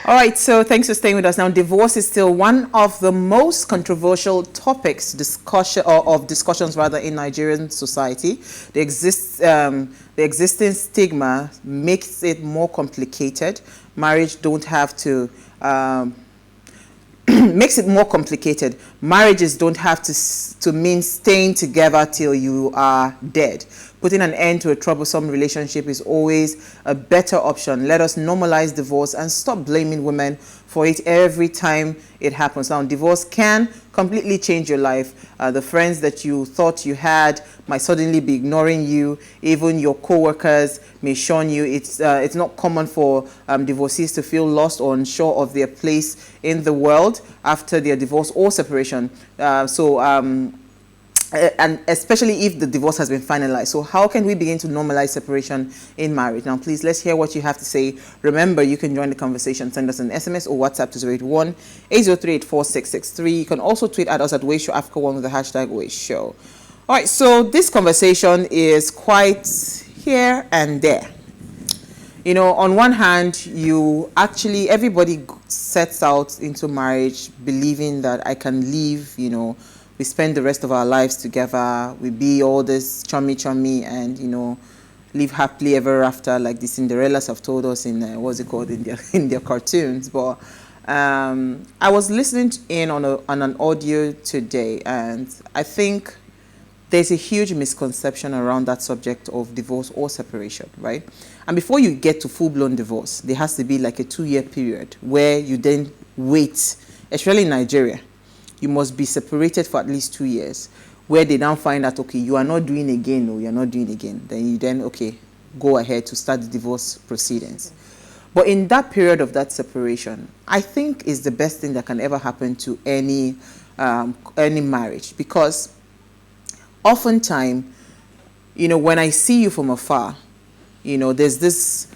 All right, so thanks for staying with us. Now, divorce is still one of the most controversial topics of discussions rather in Nigerian society. The existing stigma makes it more complicated. Marriage don't have to makes it more complicated. Marriages don't have to mean staying together till you are dead. Putting an end to a troublesome relationship is always a better option. Let us normalize divorce and stop blaming women for it every time it happens. Now, divorce can completely change your life. The friends that you thought you had might suddenly be ignoring you. Even your co-workers may shun you. It's not common for divorcees to feel lost or unsure of their place in the world after their divorce or separation. And especially if the divorce has been finalized. So how can we begin to normalize separation in marriage? Now, please, let's hear what you have to say. Remember, you can join the conversation. Send us an SMS or WhatsApp to 081-803-84663. You can also tweet at us at PlusTvAfrica1 with the hashtag PlusShow. All right, so this conversation is quite here and there. You know, on one hand, everybody sets out into marriage believing that I can live, we spend the rest of our lives together. We be all this chummy and, live happily ever after, like the Cinderellas have told us in, in their cartoons. But I was listening in on an audio today, and I think there's a huge misconception around that subject of divorce or separation, right? And before you get to full-blown divorce, there has to be like a 2-year period where you then wait, especially in Nigeria. You must be separated for at least 2 years, where they now find out, okay, you are not doing again, or you're not doing again. Then okay, go ahead to start the divorce proceedings. But in that period of that separation, I think is the best thing that can ever happen to any marriage, because oftentimes, when I see you from afar, there's this,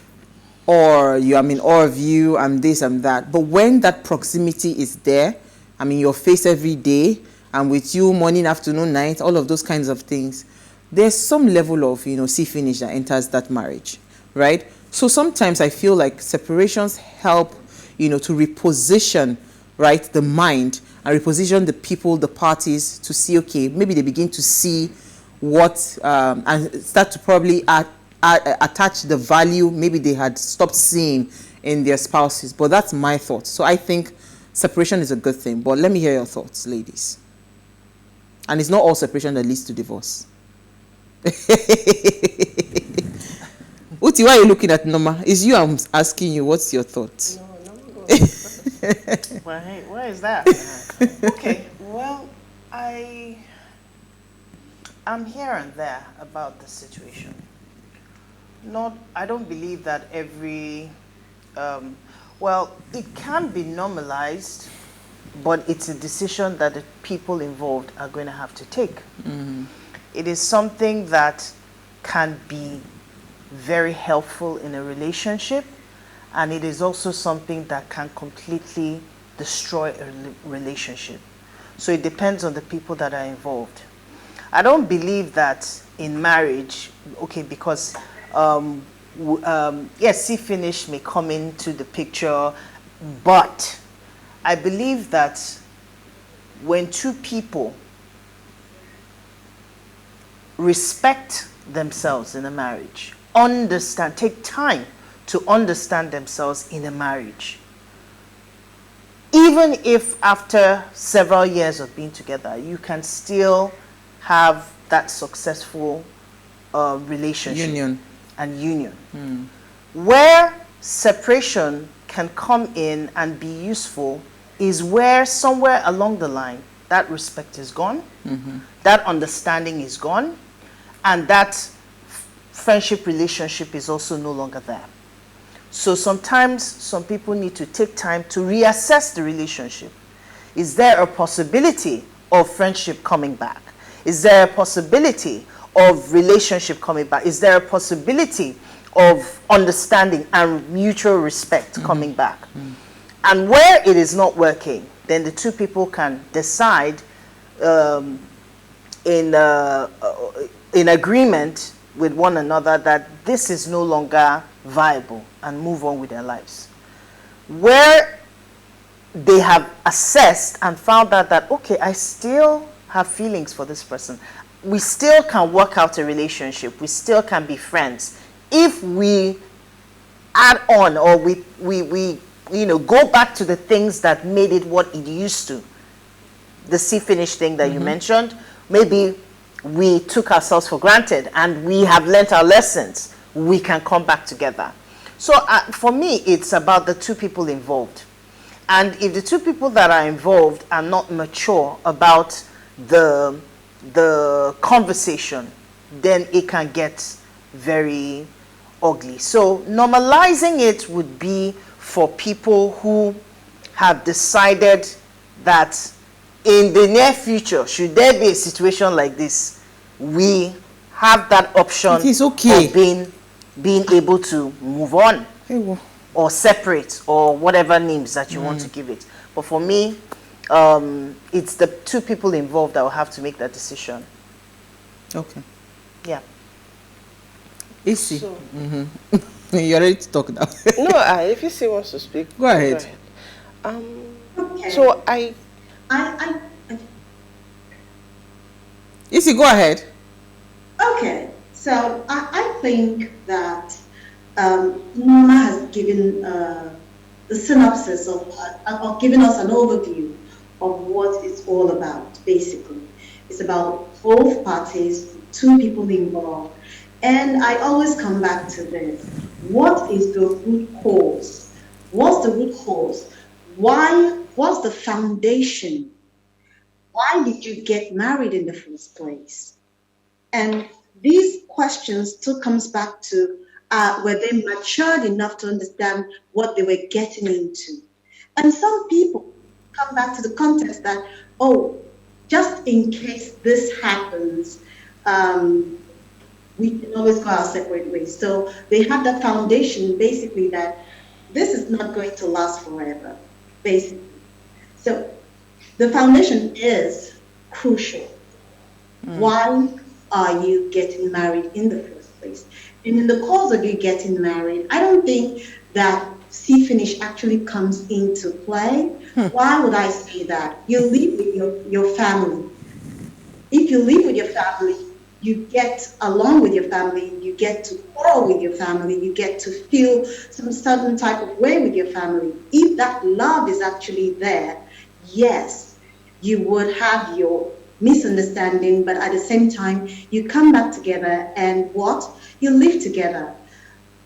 or I'm in awe of you, I'm this, I'm that. But when that proximity is there, I'm in your face every day, I'm with you morning, afternoon, night, all of those kinds of things, there's some level of, see finish that enters that marriage, right? So sometimes I feel like separations help, to reposition, right, the mind, and reposition the people, the parties, to see, okay, maybe they begin to see what, and start to probably attach the value maybe they had stopped seeing in their spouses. But that's my thought. So I think separation is a good thing, but let me hear your thoughts, ladies. And it's not all separation that leads to divorce. Uti, why are you looking at Norma? It's you I'm asking you, what's your thoughts? No. Well, hey, why is that? Okay, well, I'm here and there about the situation. I don't believe that every... well, it can be normalized, but it's a decision that the people involved are going to have to take. Mm-hmm. It is something that can be very helpful in a relationship, and it is also something that can completely destroy a relationship. So it depends on the people that are involved. I don't believe that in marriage, okay, because yes, see finish may come into the picture, but I believe that when two people respect themselves in a marriage, take time to understand themselves in a marriage, even if after several years of being together, you can still have that successful relationship. Union. Where separation can come in and be useful is where somewhere along the line that respect is gone, that understanding is gone, and that friendship relationship is also no longer there. So sometimes some people need to take time to reassess the relationship. Is there a possibility of friendship coming back? Is there a possibility of relationship coming back? Is there a possibility of understanding and mutual respect coming back? And where it is not working, then the two people can decide in agreement with one another that this is no longer viable and move on with their lives. where they have assessed and found out that, okay, I still have feelings for this person. We still can work out a relationship. We still can be friends if we add on, or we go back to the things that made it what it used to. The see finish thing that you mentioned, maybe we took ourselves for granted and we have learnt our lessons. We can come back together. So for me, it's about the two people involved. And if the two people that are involved are not mature about the conversation, then it can get very ugly. So normalizing it would be for people who have decided that in the near future, should there be a situation like this, we have that option it is okay. of being able to move on or separate, or whatever names that you want to give it. But for me, it's the two people involved that will have to make that decision. Okay. Yeah. Easy. So, You're ready to talk now. no, if you still wants to speak, Go ahead. Okay. So I Easy, go ahead. okay. So I think that Norma has given the synopsis of giving us an overview of what it's all about. Basically, it's about both parties, two people involved, and I always come back to this: what is the root cause? What's the root cause? Why? What's the foundation? Why did you get married in the first place? And these questions still comes back to were they matured enough to understand what they were getting into? And some people come back to the context that, oh, just in case this happens, we can always go our separate ways. So they have that foundation basically that this is not going to last forever, basically. So the foundation is crucial. Why are you getting married in the first place? And in the course of you getting married, I don't think that see finish actually comes into play. Why would I say that? You live with your family. If you live with your family, you get along with your family, you get to quarrel with your family, you get to feel some certain type of way with your family. If that love is actually there, yes, you would have your misunderstanding, but at the same time, you come back together and what? You live together.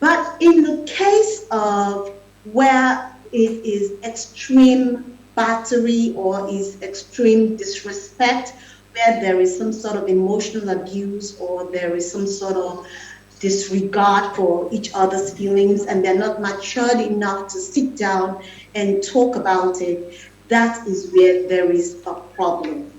But in the case of where it is extreme battery or is extreme disrespect, where there is some sort of emotional abuse or there is some sort of disregard for each other's feelings and they're not matured enough to sit down and talk about it, that is where there is a problem.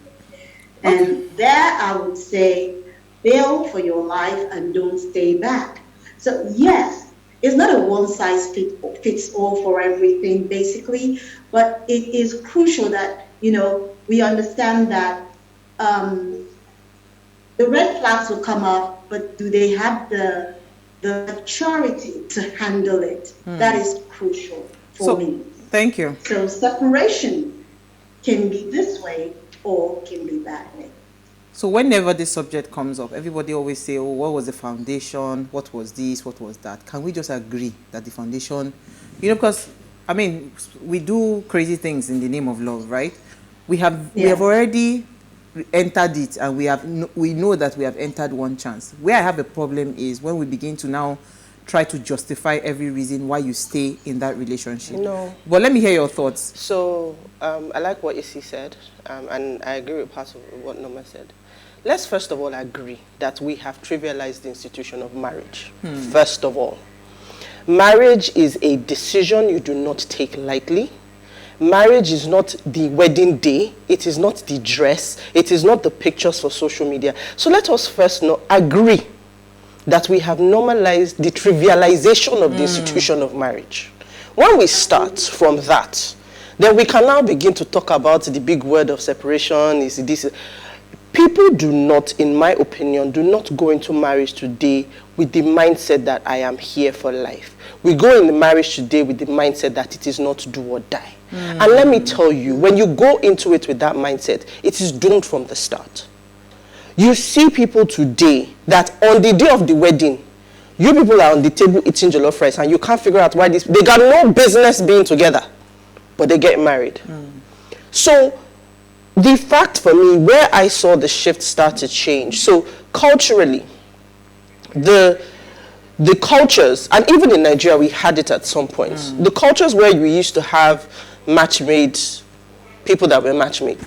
And there I would say, bail for your life and don't stay back. So yes, it's not a one-size-fits-all for everything, basically, but it is crucial that, we understand that the red flags will come up, but do they have the maturity to handle it? That is crucial for me. Thank you. So separation can be this way or can be that way. So whenever this subject comes up, everybody always say, oh, what was the foundation? What was this? What was that? Can we just agree that the foundation, because, we do crazy things in the name of love, right? We have already entered it, and we know that we have entered one chance. Where I have a problem is when we begin to now try to justify every reason why you stay in that relationship. No. But let me hear your thoughts. So I like what Issy said, and I agree with part of what Norma said. Let's first of all agree that we have trivialized the institution of marriage. First of all, marriage is a decision you do not take lightly. Marriage is not the wedding day. It is not the dress. It is not the pictures for social media. So let us first agree that we have normalized the trivialization of the institution of marriage. When we start from that, then we can now begin to talk about the big word of separation. Is this? People do not, in my opinion, do not go into marriage today with the mindset that I am here for life. We go in the marriage today with the mindset that it is not do or die. And let me tell you, when you go into it with that mindset, it is doomed from the start. You see people today that on the day of the wedding, you people are on the table eating jollof rice and you can't figure out why they got no business being together, but they get married. So the fact for me, where I saw the shift start to change, so culturally, the cultures, and even in Nigeria we had it at some points, the cultures where we used to have match-made, people that were match-made,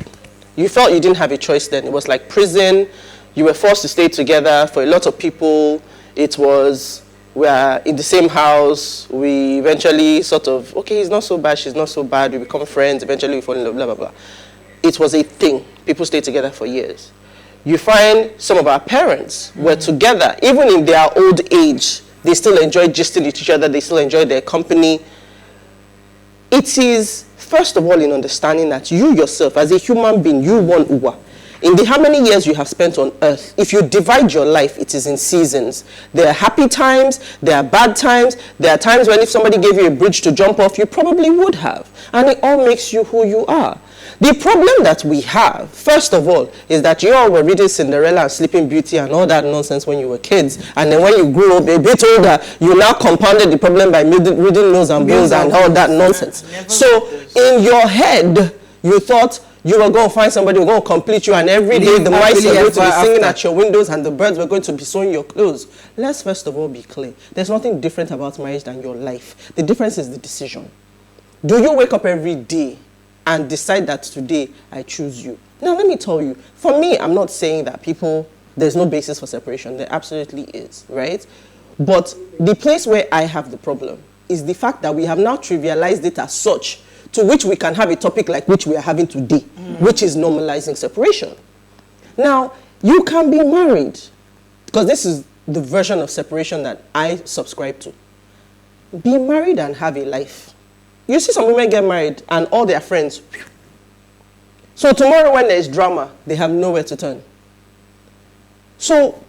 you felt you didn't have a choice then. It was like prison. You were forced to stay together. For a lot of people, it was, we're in the same house. We eventually sort of, okay, he's not so bad, she's not so bad. We become friends. Eventually we fall in love, blah, blah, blah. It was a thing. People stayed together for years. You find some of our parents were together. Even in their old age, they still enjoyed gisting with each other. They still enjoyed their company. It is, first of all, in understanding that you yourself, as a human being, you want Uwa. In the how many years you have spent on earth, if you divide your life, it is in seasons. There are happy times, there are bad times, there are times when if somebody gave you a bridge to jump off, you probably would have. And it all makes you who you are. The problem that we have, first of all, is that you all were reading Cinderella and Sleeping Beauty and all that nonsense when you were kids. And then when you grew up a bit older, you now compounded the problem by reading Nose and Bones and all that nonsense. So in your head, you thought you were going to find somebody who was going to complete you, and every day the mice were going to be singing at your windows and the birds were going to be sewing your clothes. Let's first of all be clear. There's nothing different about marriage than your life. The difference is the decision. Do you wake up every day and decide that today I choose you? Now let me tell you, for me, I'm not saying that there's no basis for separation. There absolutely is, right? But the place where I have the problem is the fact that we have now trivialized it as such, to which we can have a topic like which we are having today, which is normalizing separation. Now, you can be married, because this is the version of separation that I subscribe to. Be married and have a life. You see some women get married and all their friends. So tomorrow when there's drama, they have nowhere to turn. So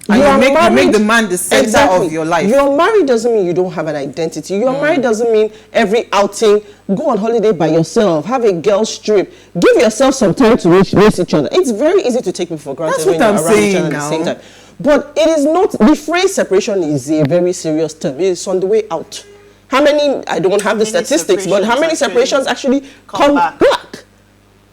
you make the man the center of your life. You're married doesn't mean you don't have an identity. You're married doesn't mean every outing, go on holiday by yourself, have a girl's trip, give yourself some time to race each other. It's very easy to take people for granted when you're around each other at the same time. But it is not, the phrase separation is a very serious term. It's on the way out. How many, I don't have the statistics, but how many separations actually come back?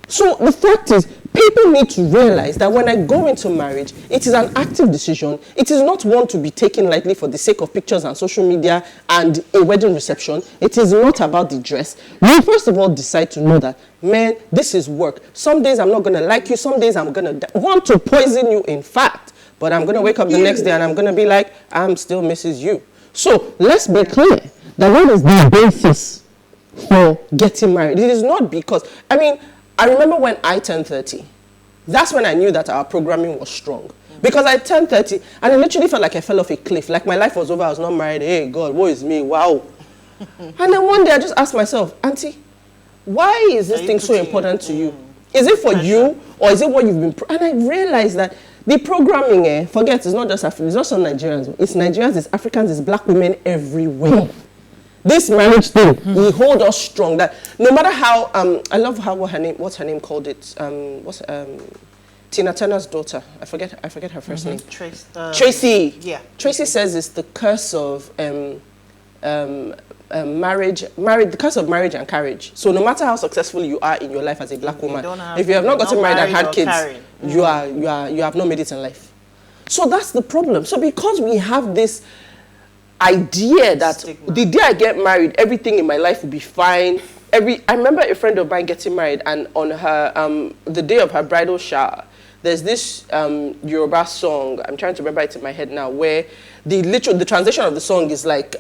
So the fact is, people need to realize that when I go into marriage, it is an active decision. It is not one to be taken lightly for the sake of pictures and social media and a wedding reception. It is not about the dress. You first of all decide to know that, man, this is work. Some days I'm not going to like you. Some days I'm going to want to poison you, in fact. But I'm going to wake up the next day and I'm going to be like, I'm still Mrs. You. So let's be clear that what is the basis for getting married? It is not because, I remember when I turned 30, that's when I knew that our programming was strong. Because I turned 30 and I literally felt like I fell off a cliff. Like my life was over, I was not married. Hey, God, woe is me, wow. And then one day I just asked myself, Auntie, why is this thing so important to you? Is it for you or is it what you've been... And I realized that the programming, forget, it's not just Africans, it's not some Nigerians. It's Nigerians, it's Africans, it's black women everywhere. This marriage thing, we hold us strong. That no matter how, I love how what's her name called it? Tina Turner's daughter. I forget her first name. Tracy. Yeah. Tracy says it's the curse of marriage. The curse of marriage and carriage. So no matter how successful you are in your life as a black woman, if you have not gotten married and had kids, you have not made it in life. So that's the problem. So because we have this idea that the day I get married, everything in my life will be fine. I remember a friend of mine getting married, and on her the day of her bridal shower, there's this Yoruba song. I'm trying to remember it in my head now, where the translation of the song is like,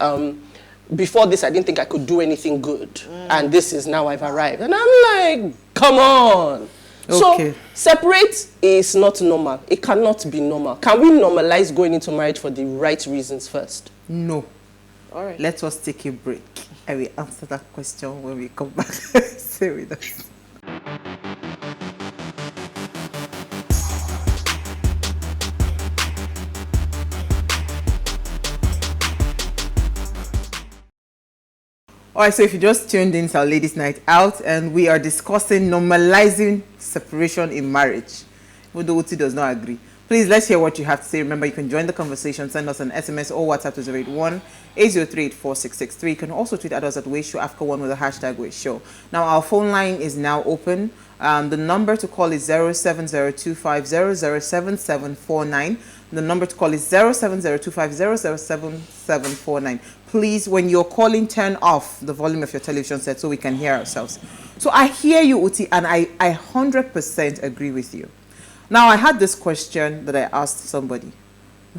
before this I didn't think I could do anything good, and this is now I've arrived. And I'm like, come on. Okay. So separate is not normal. It cannot be normal. Can we normalize going into marriage for the right reasons first? No. All right. Let us take a break. I will answer that question when we come back. Stay with us. All right, so if you just tuned in, it's our ladies' night out, and we are discussing normalizing separation in marriage. Even though Uti does not agree. Please, let's hear what you have to say. Remember, you can join the conversation, send us an SMS or WhatsApp to 081-803-84663. You can also tweet at us at PlusTvAfrica1 with the hashtag WadeShow. Now, our phone line is now open. The number to call is 07025007749. The number to call is 07025007749. Please, when you're calling, turn off the volume of your television set so we can hear ourselves. So I hear you, Uti, and I 100% agree with you. Now, I had this question that I asked somebody.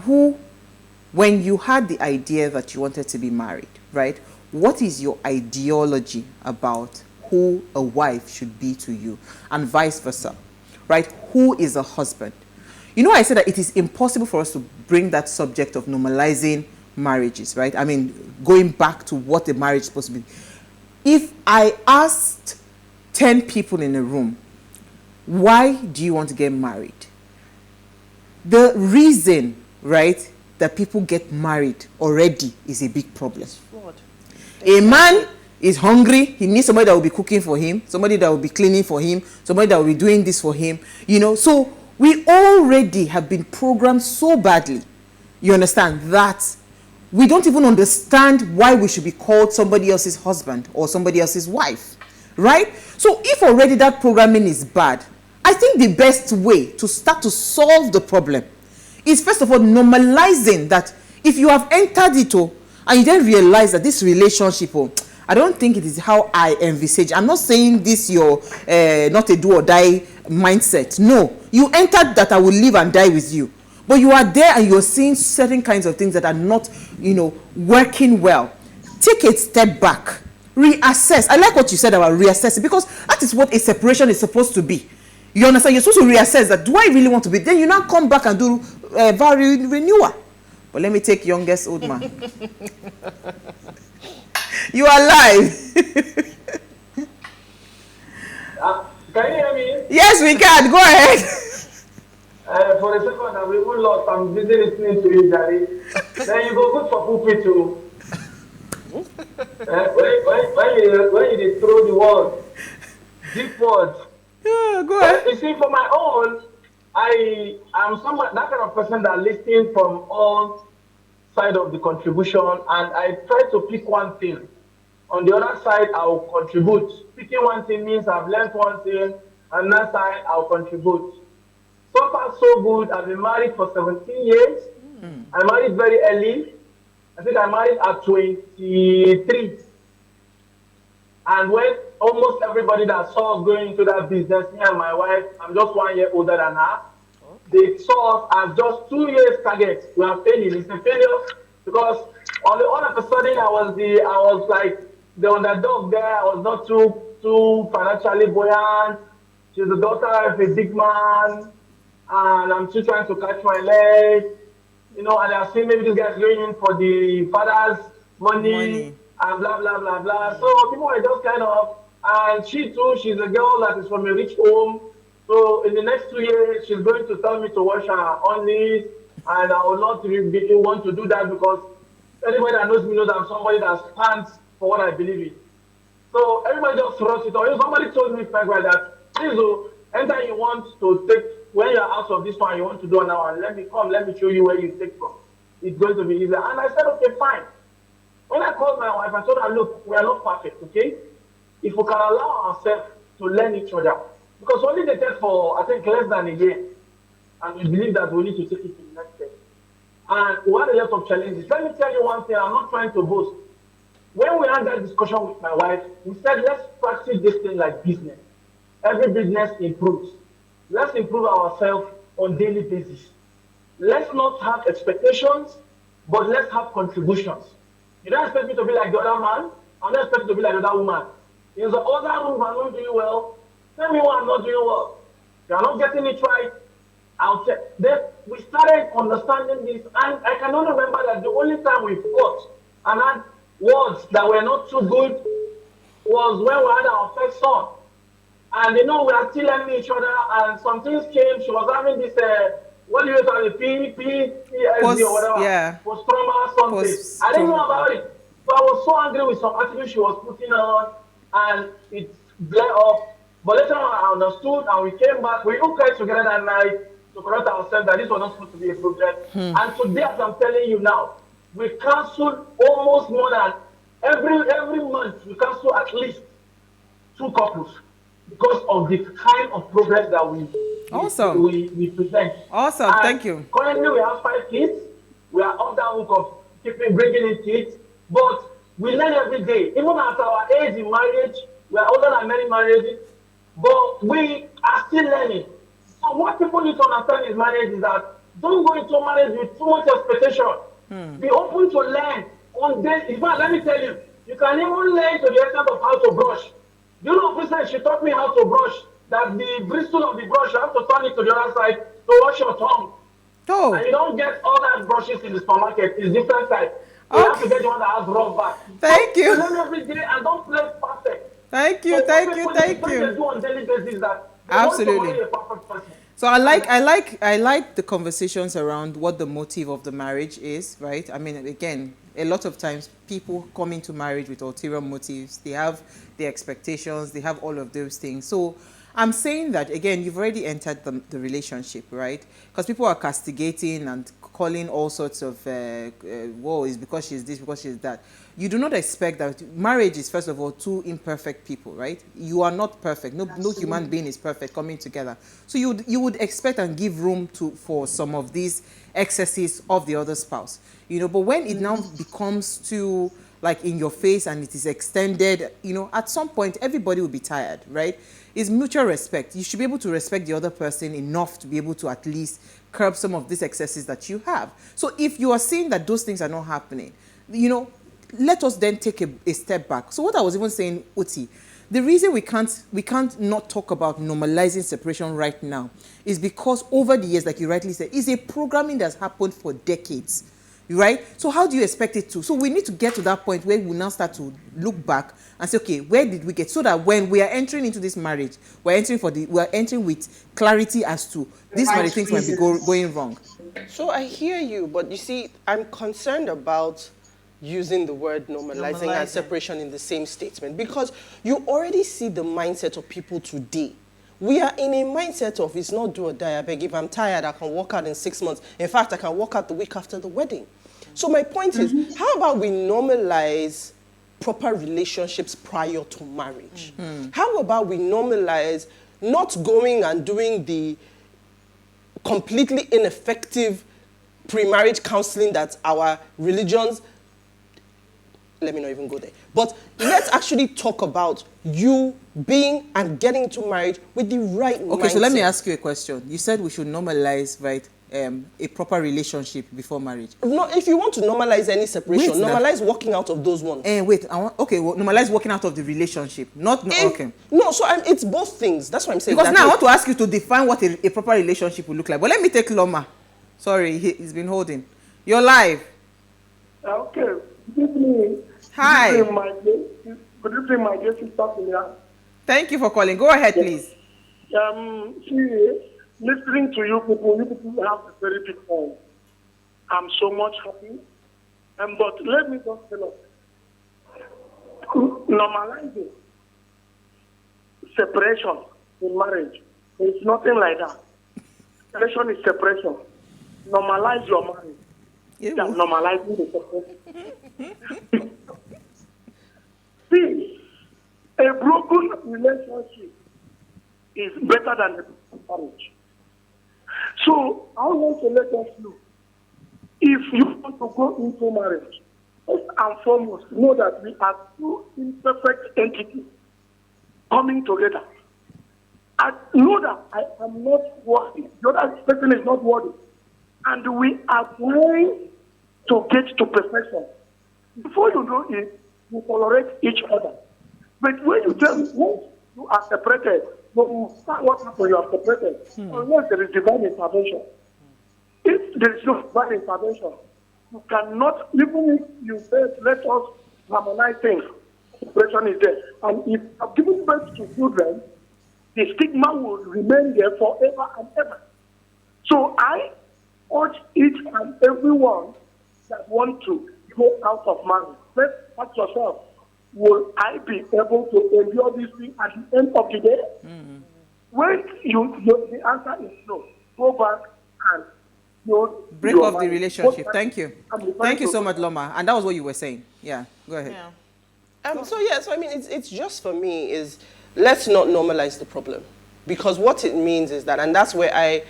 When you had the idea that you wanted to be married, right, what is your ideology about who a wife should be to you, and vice versa, right? Who is a husband? You know, I said that it is impossible for us to bring that subject of normalizing marriages, right? I mean, going back to what a marriage is supposed to be. If I asked 10 people in a room, why do you want to get married? The reason, right, that people get married already is a big problem. A man is hungry, he needs somebody that will be cooking for him, somebody that will be cleaning for him, somebody that will be doing this for him, you know. So we already have been programmed so badly, you understand, that we don't even understand why we should be called somebody else's husband or somebody else's wife, right? So if already that programming is bad, I think the best way to start to solve the problem is, first of all, normalizing that if you have entered it and you then realize that this relationship, I don't think it is how I envisage. I'm not saying this your not a do or die mindset. No, you entered that I will live and die with you. But you are there and you're seeing certain kinds of things that are not, you know, working well. Take a step back. Reassess. I like what you said about reassessing, because that is what a separation is supposed to be. You understand? You're supposed to reassess that. Do I really want to be? Then you now come back and do vow renewal. But let me take youngest old man. You are live. Can you hear me? Yes, we can. Go ahead. For a second, I've even lost. I'm busy listening to you, Jerry. Then you go good for pulpit too. When you throw the words, deep words. Yeah, go ahead. You see, for my own, I am somewhat that kind of person that listens from all sides of the contribution, and I try to pick one thing. On the other side, I will contribute. Picking one thing means I've learned one thing, and that side I'll contribute. So far, so good. I've been married for 17 years. I married very early. I think I married at 23. And when almost everybody that saw us going into that business, me and my wife, I'm just 1 year older than her, they saw us as just 2 years target. We are failing. It's a failure because all of a sudden I was like the underdog there. I was not too financially buoyant. She's the daughter of a big man, and I'm still trying to catch my leg. You know, and I've seen maybe this guy's going in for the father's money. And blah, blah, blah, blah. So people were just kind of, and she too, she's a girl that is from a rich home. So in the next 2 years, she's going to tell me to wash her undies, and I will not really want to do that because anybody that knows me knows I'm somebody that stands for what I believe in. So everybody just throws it on. Somebody told me like that, please, anytime you want to take, when you're out of this one, you want to do now, and let me show you where you take from. It's going to be easier. And I said, okay, fine. When I called my wife, I told her, look, we are not perfect, okay? If we can allow ourselves to learn each other, because only they take for, I think, less than a year, and we believe that we need to take it to the next step. And we had a lot of challenges. Let me tell you one thing, I'm not trying to boast. When we had that discussion with my wife, we said, let's practice this thing like business. Every business improves. Let's improve ourselves on a daily basis. Let's not have expectations, but let's have contributions. You don't expect me to be like the other man. I don't expect you to be like the other woman. If the other woman not doing well, tell me why I'm not doing well. You are not getting it right. I'll check. Then we started understanding this, and I cannot remember that the only time we fought and had words that were not too good was when we had our first son. And you know, we are still learning each other, and some things came. She was having this, what do you call it, PTSD or whatever, yeah. post-trauma something. I didn't know about it. So I was so angry with some attitude she was putting on, and it bled off. But later on, I understood, and we came back. We all cried together that night to correct ourselves that this was not supposed to be a problem. And today, as I'm telling you now, we cancelled almost more than every month. We cancel at least 2 couples because of the kind of progress that Awesome. we present. Awesome. And Thank you. currently, we have 5 kids. We are off that hook of bringing in kids, but we learn every day. Even at our age in marriage, we are older than many marriages, but we are still learning. So what people need to understand in marriage is that don't go into marriage with too much expectation. Be open to learn. On day, in fact, let me tell you, you can even learn to the extent of how to brush. You know, Princess, she taught me how to brush. That the bristle of the brush, you have to turn it to the other side to wash your tongue. Oh. And you don't get all that brushes in the supermarket. It's different type. You have to get the one that has rough back. Thank you. Learn every day and don't play perfect. Thank you. So Thank you. Thank what you. they do on daily basis is that they Absolutely. want to marry a perfect person. So I like the conversations around what the motive of the marriage is, right? I mean, again, a lot of times people come into marriage with ulterior motives. They have their expectations. They have all of those things. So I'm saying that, again, you've already entered the relationship, right? Because people are castigating and calling all sorts of, whoa, it's because she's this, because she's that. You do not expect that. Marriage is, first of all, 2 imperfect people, right? You are not perfect. No human being is perfect coming together. So you would expect and give room for some of these excesses of the other spouse, you know. But when it now becomes too, like, in your face and it is extended, you know, at some point, everybody will be tired, right? It's mutual respect. You should be able to respect the other person enough to be able to at least curb some of these excesses that you have. So if you are seeing that those things are not happening, you know, let us then take a step back. So what I was even saying, Uti, the reason we can't not talk about normalizing separation right now is because over the years, like you rightly said, it's a programming that's happened for decades, right? So how do you expect it to? So we need to get to that point where we now start to look back and say, okay, where did we get? So that when we are entering into this marriage, we're entering with clarity as to these marriage things might be going wrong. So I hear you, but you see, I'm concerned about using the word normalizing and separation in the same statement, because you already see the mindset of people today. We are in a mindset of, it's not do or die. I beg, if I'm tired, I can walk out in 6 months. In fact, I can walk out the week after the wedding. So my point is, how about we normalize proper relationships prior to marriage? How about we normalize not going and doing the completely ineffective pre-marriage counseling that our religions, let me not even go there. But let's actually talk about you being and getting into marriage with the right mindset. Okay, so let me ask you a question. You said we should normalize, right, a proper relationship before marriage. No, if you want to normalize any separation, normalize walking out of those ones. Normalize walking out of the relationship. Okay. No, so it's both things. That's what I'm saying. Because now I want to ask you to define what a proper relationship will look like. But let me take Loma. Sorry, he's been holding. You're live. Okay. Good evening. Hi. Good evening, my dear sister. Thank you for calling. Go ahead, please. Listening to you people have a very big point. I'm so much happy. But let me just tell us, normalizing separation in marriage is nothing like that. Separation is separation. Normalize your marriage. Than normalizing the separation. See, a broken relationship is better than a marriage. So I want to let us know, if you want to go into marriage, first and foremost, know that we are 2 imperfect entities coming together. I know that I am not worthy. The other person is not worthy. And we are trying to get to perfection. Before you know it, you tolerate each other. But when you are separated, no matter what happens, you are separated, unless there is divine intervention. If there is no divine intervention, you cannot, even if you say, let us harmonize things, separation is there. And if you have given birth to children, the stigma will remain there forever and ever. So I urge each and everyone that want to go out of marriage, Let's ask yourself, will I be able to endure this thing at the end of the day? When the answer is no, go back and break off the relationship. Thank you. Thank you so much, Loma. And that was what you were saying. Yeah, go ahead. Yeah. So I mean, it's just for me is let's not normalize the problem, because what it means is that, and that's where I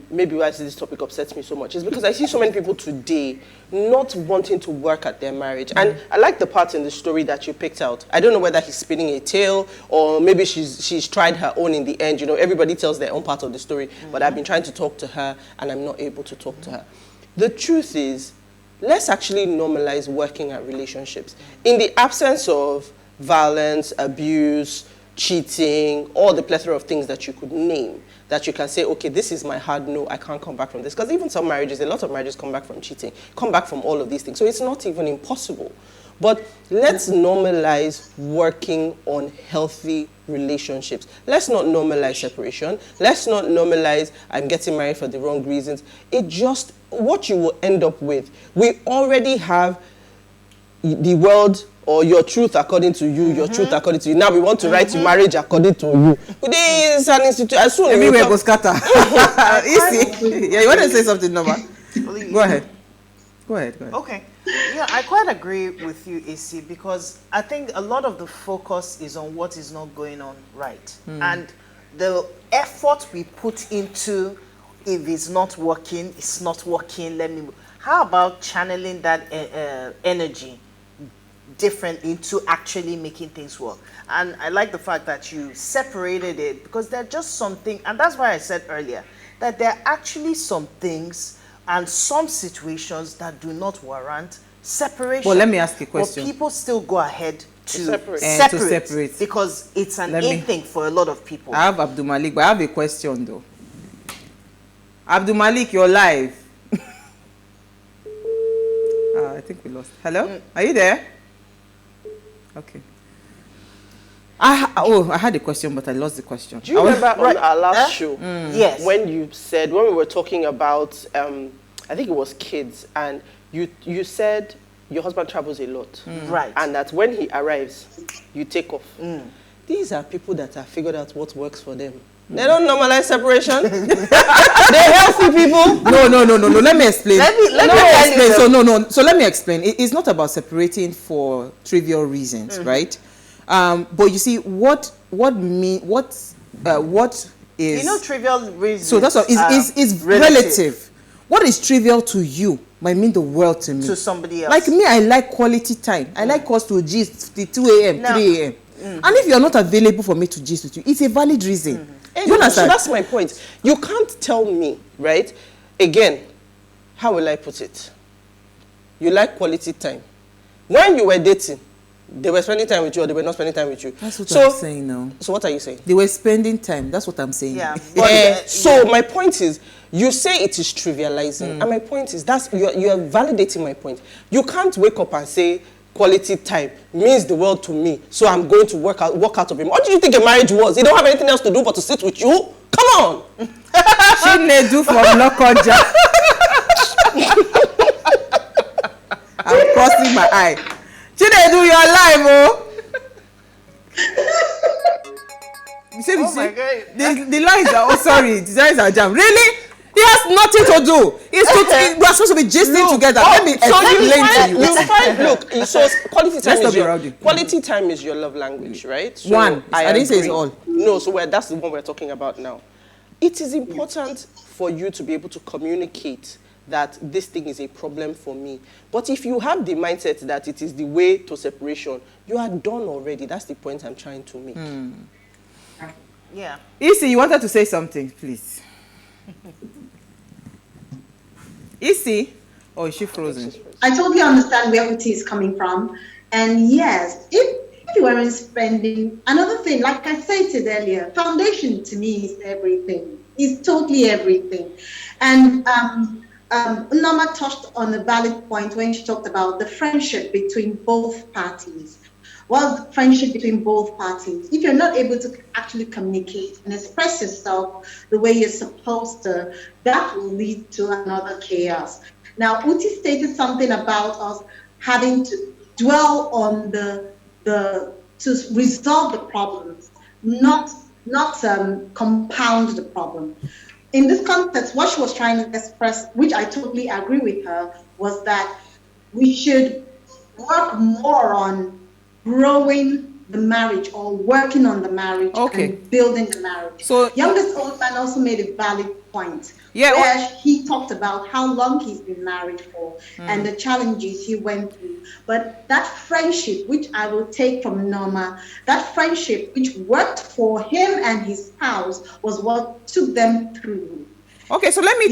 maybe why this topic upsets me so much, is because I see so many people today not wanting to work at their marriage. And I like the part in the story that you picked out. I don't know whether he's spinning a tale or maybe she's tried her own in the end. You know, everybody tells their own part of the story, but I've been trying to talk to her and I'm not able to talk to her. The truth is, let's actually normalize working at relationships. In the absence of violence, abuse, cheating, all the plethora of things that you could name, that you can say, okay, this is my hard no, I can't come back from this. Because even some marriages, a lot of marriages come back from cheating, come back from all of these things. So it's not even impossible. But let's normalize working on healthy relationships. Let's not normalize separation. Let's not normalize I'm getting married for the wrong reasons. It just, what you will end up with, we already have the world, or your truth according to you, your truth according to you. Now we want to write marriage according to you. This is an institution. As soon Everywhere goes scatter. Easy. Yeah, you want to say something, Noma? Go ahead. Go ahead. Okay. Yeah, I quite agree with you, AC, because I think a lot of the focus is on what is not going on right. And the effort we put into, if it's not working, it's not working, let me... How about channeling that energy different into actually making things work? And I like the fact that you separated it, because there are just something, and that's why I said earlier that there are actually some things and some situations that do not warrant separation. Well, let me ask you a question. But people still go ahead to separate because it's an in thing for a lot of people. I have Abdul Malik, but I have a question though. Abdul Malik, you're live. I think we lost. Hello? Are you there? Okay. I had a question, but I lost the question. Do you remember on our last show? Yes. When you said, when we were talking about, I think it was kids, and you said your husband travels a lot. Right. And that when he arrives, you take off. These are people that have figured out what works for them. They don't normalize separation. They're healthy people. No. Let me explain. Let me explain. So let me explain. It's not about separating for trivial reasons, right? But you see, what is, you know, trivial reasons. So that's what is relative. What is trivial to you might mean the world to me. To somebody else. Like me, I like quality time. I like us to gist the 2 a.m., 3 a.m. And if you're not available for me to gist with you, it's a valid reason. You understand? So that's my point. You can't tell me, right? Again, how will I put it? You like quality time. When you were dating, they were spending time with you or they were not spending time with you. That's what I'm saying now. So what are you saying? They were spending time. That's what I'm saying. Yeah. So my point is, you say it is trivializing. And my point is, you're validating my point. You can't wake up and say, quality time means the world to me, so I'm going to walk out of him. What do you think a marriage was? You don't have anything else to do but to sit with you? Come on! Chinedu from Lokoja. I'm crossing my eye. Chinedu, you're alive, oh! You see, my God. The lines are, the lines are jammed. Really? He has nothing to do. We are supposed to be gisting together. Let me explain to you. Look, so quality time is your love language, right? So I didn't say it's all. No, so that's the one we're talking about now. It is important for you to be able to communicate that this thing is a problem for me. But if you have the mindset that it is the way to separation, you are done already. That's the point I'm trying to make. Yeah. Isi, you wanted to say something, please. Isi, or is she frozen? I totally understand where Uti is coming from. And yes, if you weren't spending, another thing, like I said earlier, foundation to me is everything. It's totally everything. And Norma touched on a valid point when she talked about the friendship between both parties. Well, the friendship between both parties. If you're not able to actually communicate and express yourself the way you're supposed to, that will lead to another chaos. Now, Uti stated something about us having to dwell on to resolve the problems, not compound the problem. In this context, what she was trying to express, which I totally agree with her, was that we should work more on growing the marriage or working on the marriage and building the marriage. So Youngest Old Man also made a valid point, where he talked about how long he's been married for and the challenges he went through. But that friendship, which I will take from Norma, that friendship which worked for him and his spouse was what took them through. Okay, so let me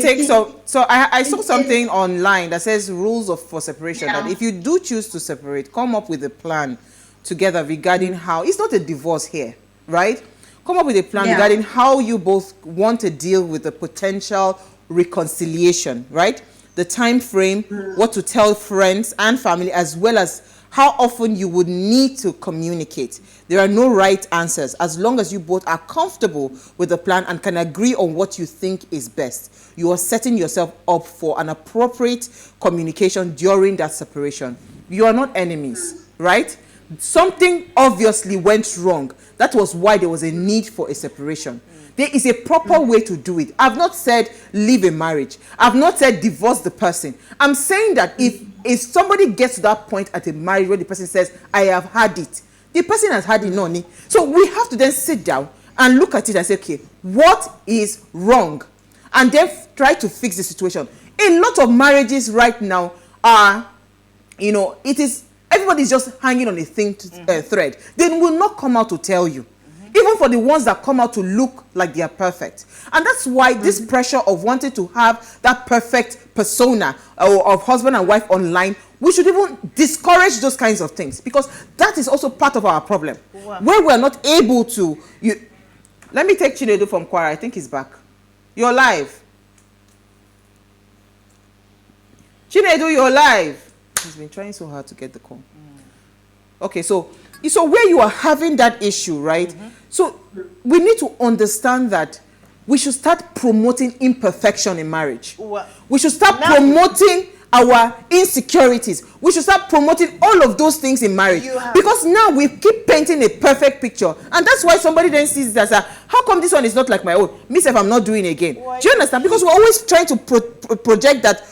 I saw something online that says rules for separation, that if you do choose to separate, come up with a plan together regarding how, it's not a divorce here, right? Come up with a plan regarding how you both want to deal with the potential reconciliation, right? The time frame, what to tell friends and family, as well as how often you would need to communicate. There are no right answers as long as you both are comfortable with the plan and can agree on what you think is best. You are setting yourself up for an appropriate communication during that separation. You are not enemies, right? Something obviously went wrong. That was why there was a need for a separation. There is a proper way to do it. I've not said leave a marriage. I've not said divorce the person. I'm saying that if somebody gets to that point at a marriage where the person says, I have had it, the person has had it, no need. So we have to then sit down and look at it and say, okay, what is wrong? And then try to fix the situation. A lot of marriages right now are, everybody's just hanging on a thread. They will not come out to tell you. Even for the ones that come out to look like they are perfect. And that's why this pressure of wanting to have that perfect persona of husband and wife online, we should even discourage those kinds of things, because that is also part of our problem. Wow. Where we're not able to... Let me take Chinedu from Kwara. I think he's back. You're live. Chinedu, you're live. He's been trying so hard to get the call. Okay, so where you are having that issue, right? So we need to understand that we should start promoting imperfection in marriage. We should start promoting our insecurities. We should start promoting all of those things in marriage. Because now we keep painting a perfect picture. And that's why somebody then sees it as how come this one is not like my own? Me if I'm not doing it again. Do you understand? Because we're always trying to project that,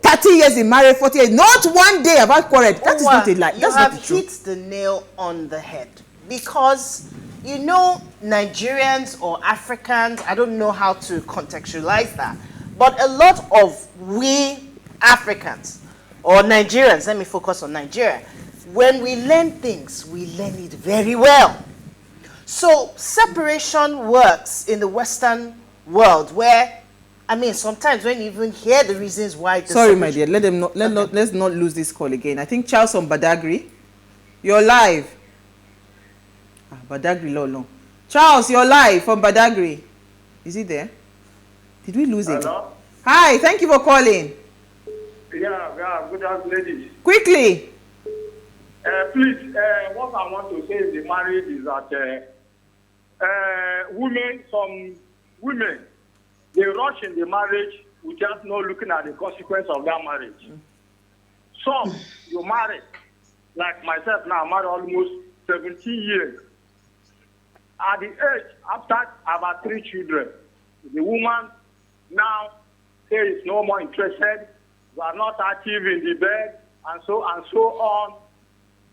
30 years in marriage, 40 years. Not one day have I quarreled. That is not a lie. That's not the truth. You have hit the nail on the head. Because, Nigerians or Africans, I don't know how to contextualize that, but a lot of we Africans or Nigerians, let me focus on Nigeria, when we learn things, we learn it very well. So separation works in the Western world where, sometimes when you even hear the reasons why... Sorry, my dear, let's not lose this call again. I think Charles from Badagry, you're live. Badagry, Lolo. Charles, you're live from Badagry. Is he there? Did we lose him? Hello? Hi, thank you for calling. Yeah, good afternoon, ladies. Quickly. Please, what I want to say in the marriage is that some women, they rush in the marriage without not looking at the consequence of that marriage. Some, you marry, like myself now, I'm married almost 17 years. At the age, after about 3 children, the woman now says no more interested, we are not active in the bed, and so on.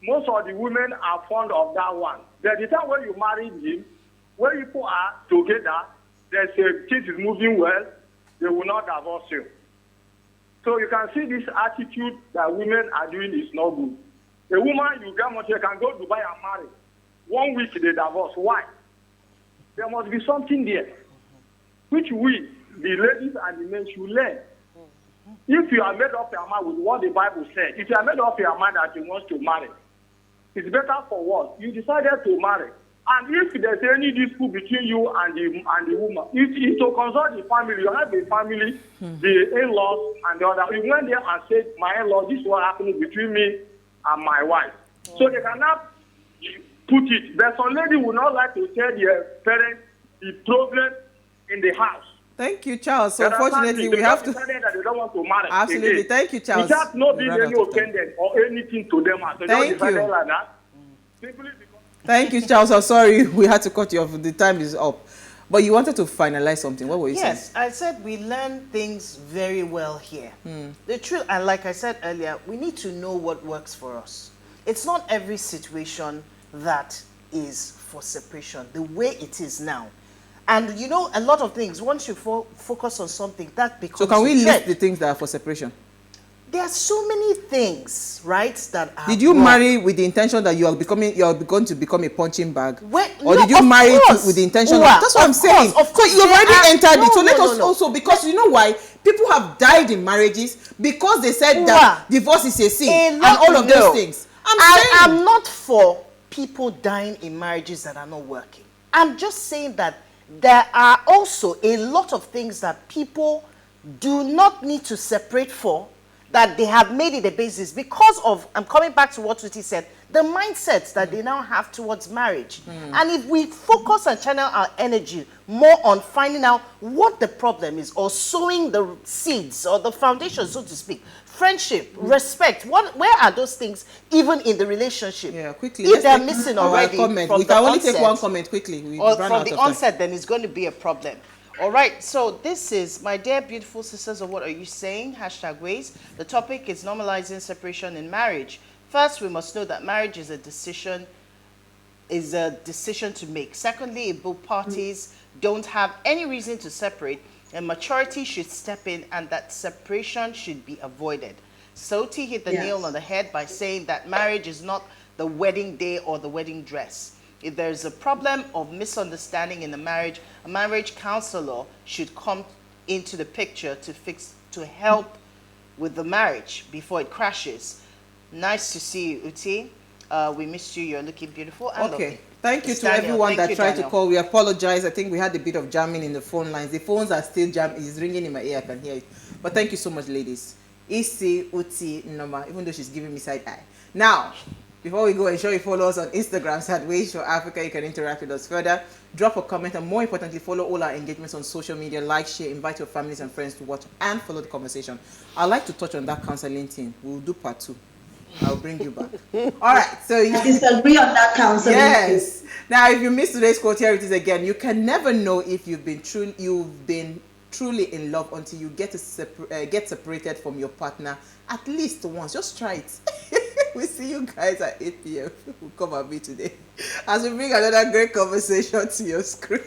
Most of the women are fond of that one. By the time when you marry him, when people are together, they say things is moving well, they will not divorce you. So you can see this attitude that women are doing is not good. A woman, you get money, can go to Dubai and marry. 1 week they divorce. Why? There must be something there, which we, the ladies and the men, should learn. If you are made up your mind with what the Bible said, if you are made up your mind that you want to marry, it's better for what? You decided to marry. And if there's any dispute between you and the woman, it's to consult the family. You have the family, the in-laws, and the other. You went there and said, my in-law, this is what happened between me and my wife. So they cannot put it. But some lady would not like to tell their parents the problem in the house. Thank you, Charles. So You understand unfortunately, me? we have They to. decided that they don't want to marry Absolutely. again. Thank you, Charles. Without not We being ran any out of time. offended or anything to them. So they Thank decided you. like that. Simply because Thank you, Charles. I'm sorry we had to cut you off. The time is up. But you wanted to finalize something. What were you saying? Yes, I said we learn things very well here. The truth, and like I said earlier, we need to know what works for us. It's not every situation that is for separation, the way it is now. And you know, a lot of things, once you focus on something, that becomes So can we a list trend. the things that are for separation? There are so many things, right, that are Did you wrong. marry with the intention that you are going to become a punching bag? Or No, did you of marry course. with the intention of, Well, that's what I'm saying. Of course, so you've there already are- entered it. So no, let no, us no. also, because you know why? People have died in marriages because they said that divorce is a sin and all of those things. I'm not for people dying in marriages that are not working. I'm just saying that there are also a lot of things that people do not need to separate for, that they have made it a basis because of, I'm coming back to what Tuti said, the mindsets that they now have towards marriage. And if we focus and channel our energy more on finding out what the problem is, or sowing the seeds or the foundation, so to speak, friendship, respect, where are those things even in the relationship? Yeah, quickly. If let's they're take missing our already comment. from We the can only onset, take one comment quickly. We or ran from out the of time. onset, then it's going to be a problem. All right, so this is, my dear beautiful sisters of What Are You Saying? #ways. The topic is normalizing separation in marriage. First, we must know that marriage is a decision to make. Secondly, if both parties don't have any reason to separate, then maturity should step in and that separation should be avoided. Soti hit the nail on the head by saying that marriage is not the wedding day or the wedding dress. If there's a problem of misunderstanding in the marriage, a marriage counselor should come into the picture to help with the marriage before it crashes. Nice to see you, Uti. We missed you. You're looking beautiful and lovely. Thank you It's to Daniel. everyone Thank that you, tried Daniel. to call. We apologize. I think we had a bit of jamming in the phone lines. The phones are still jamming. It's ringing in my ear. I can hear it. But thank you so much, ladies. Isi, Uti, Noma, even though she's giving me side eye. Now, before we go, ensure you follow us on Instagram, @PlusTvAfrica. You can interact with us further. Drop a comment, and more importantly, follow all our engagements on social media. Like, share, invite your families and friends to watch, and follow the conversation. I'd like to touch on that counseling thing. We'll do part 2. I'll bring you back. All right. So I disagree on that counseling. yes. Now, if you missed today's quote, here it is again. You can never know if you've been truly in love until you get separated from your partner at least once. Just try it. We'll see you guys at 8 p.m. We'll come and be today as we bring another great conversation to your screen.